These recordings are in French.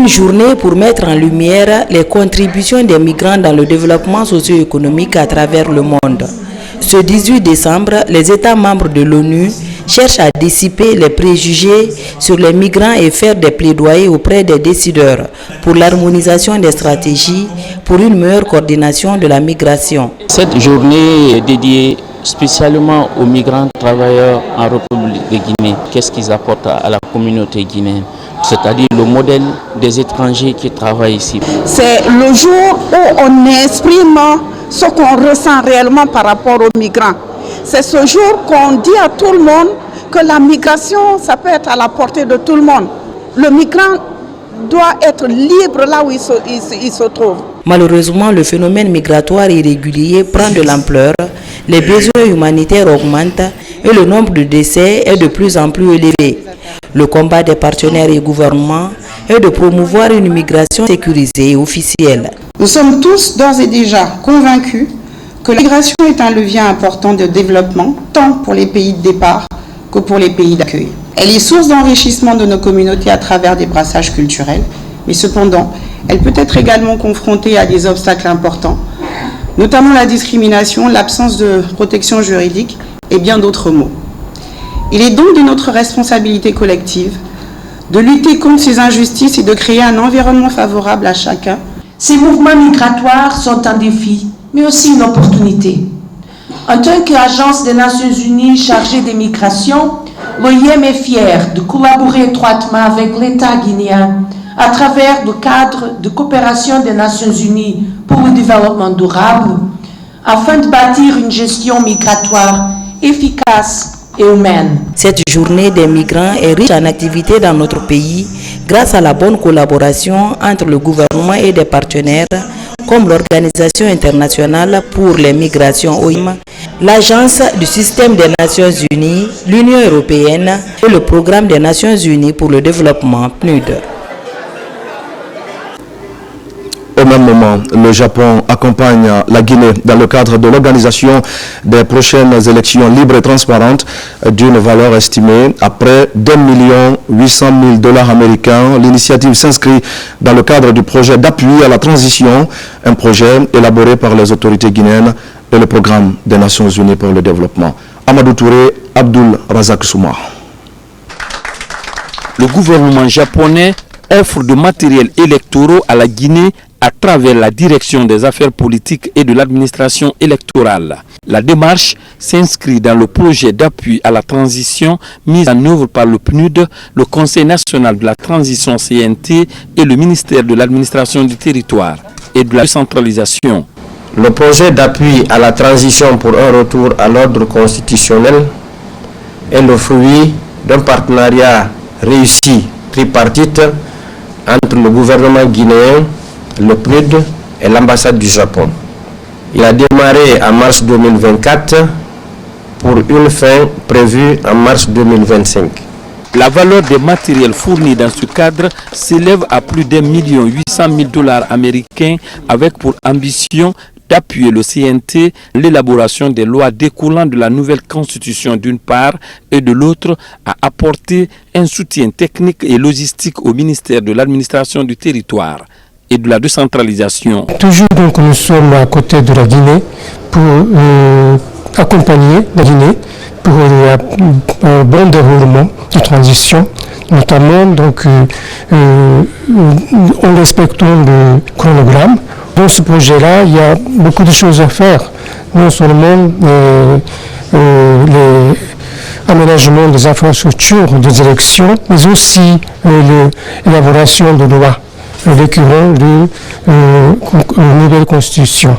Une journée pour mettre en lumière les contributions des migrants dans le développement socio-économique à travers le monde. Ce 18 décembre, les États membres de l'ONU cherchent à dissiper les préjugés sur les migrants et faire des plaidoyers auprès des décideurs pour l'harmonisation des stratégies pour une meilleure coordination de la migration. Cette journée est dédiée spécialement aux migrants travailleurs en République de Guinée. Qu'est-ce qu'ils apportent à la communauté guinéenne? C'est-à-dire le modèle des étrangers qui travaillent ici. C'est le jour où on exprime ce qu'on ressent réellement par rapport aux migrants. C'est ce jour qu'on dit à tout le monde que la migration, ça peut être à la portée de tout le monde. Le migrant doit être libre là où il se trouve. Malheureusement, le phénomène migratoire irrégulier prend de l'ampleur, les besoins humanitaires augmentent et le nombre de décès est de plus en plus élevé. Le combat des partenaires et gouvernements est de promouvoir une migration sécurisée et officielle. Nous sommes tous d'ores et déjà convaincus que la migration est un levier important de développement, tant pour les pays de départ que pour les pays d'accueil. Elle est source d'enrichissement de nos communautés à travers des brassages culturels, mais cependant, elle peut être également confrontée à des obstacles importants, notamment la discrimination, l'absence de protection juridique et bien d'autres maux. Il est donc de notre responsabilité collective de lutter contre ces injustices et de créer un environnement favorable à chacun. Ces mouvements migratoires sont un défi, mais aussi une opportunité. En tant qu'agence des Nations Unies chargée des migrations, l'OIM est fier de collaborer étroitement avec l'État guinéen à travers le cadre de coopération des Nations Unies pour le développement durable, afin de bâtir une gestion migratoire efficace et humaine. Cette journée des migrants est riche en activités dans notre pays grâce à la bonne collaboration entre le gouvernement et des partenaires comme l'Organisation internationale pour les migrations OIM, l'Agence du système des Nations Unies, l'Union européenne et le Programme des Nations Unies pour le développement PNUD. Au même moment, le Japon accompagne la Guinée dans le cadre de l'organisation des prochaines élections libres et transparentes d'une valeur estimée à près d'1,8 million américains. L'initiative s'inscrit dans le cadre du projet d'appui à la transition, un projet élaboré par les autorités guinéennes et le Programme des Nations Unies pour le développement. Amadou Touré, Abdul Razak Souma. Le gouvernement japonais offre de matériel électoral à la Guinée à travers la direction des affaires politiques et de l'administration électorale. La démarche s'inscrit dans le projet d'appui à la transition mis en œuvre par le PNUD, le Conseil national de la transition CNT et le ministère de l'administration du territoire et de la décentralisation. Le projet d'appui à la transition pour un retour à l'ordre constitutionnel est le fruit d'un partenariat réussi tripartite entre le gouvernement guinéen, le PNUD et l'ambassade du Japon. Il a démarré en mars 2024 pour une fin prévue en mars 2025. La valeur des matériels fournis dans ce cadre s'élève à plus d'1,8 million américains avec pour ambition d'appuyer le CNT, l'élaboration des lois découlant de la nouvelle constitution d'une part et de l'autre à apporter un soutien technique et logistique au ministère de l'administration du territoire et de la décentralisation. Toujours donc nous sommes à côté de la Guinée pour accompagner la Guinée pour un bon déroulement de transition, notamment donc en respectant le chronogramme. Dans ce projet-là, il y a beaucoup de choses à faire, non seulement l'aménagement des infrastructures des élections, mais aussi l'élaboration de lois, récurrent de nouvelle constitution.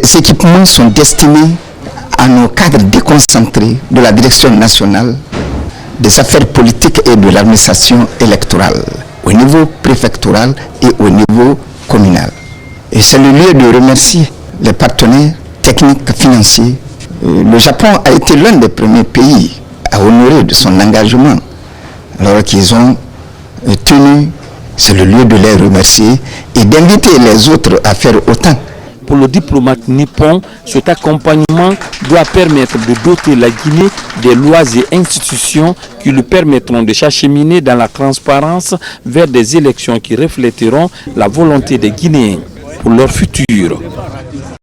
Ces équipements sont destinés à nos cadres déconcentrés de la Direction nationale des affaires politiques et de l'administration électorale, au niveau préfectoral et au niveau communal. Et c'est le lieu de remercier les partenaires techniques, financiers. Le Japon a été l'un des premiers pays à honorer de son engagement. Alors qu'ils ont tenu, c'est le lieu de les remercier et d'inviter les autres à faire autant. Pour le diplomate nippon, cet accompagnement doit permettre de doter la Guinée des lois et institutions qui lui permettront de s'acheminer dans la transparence vers des élections qui reflèteront la volonté des Guinéens pour leur futur.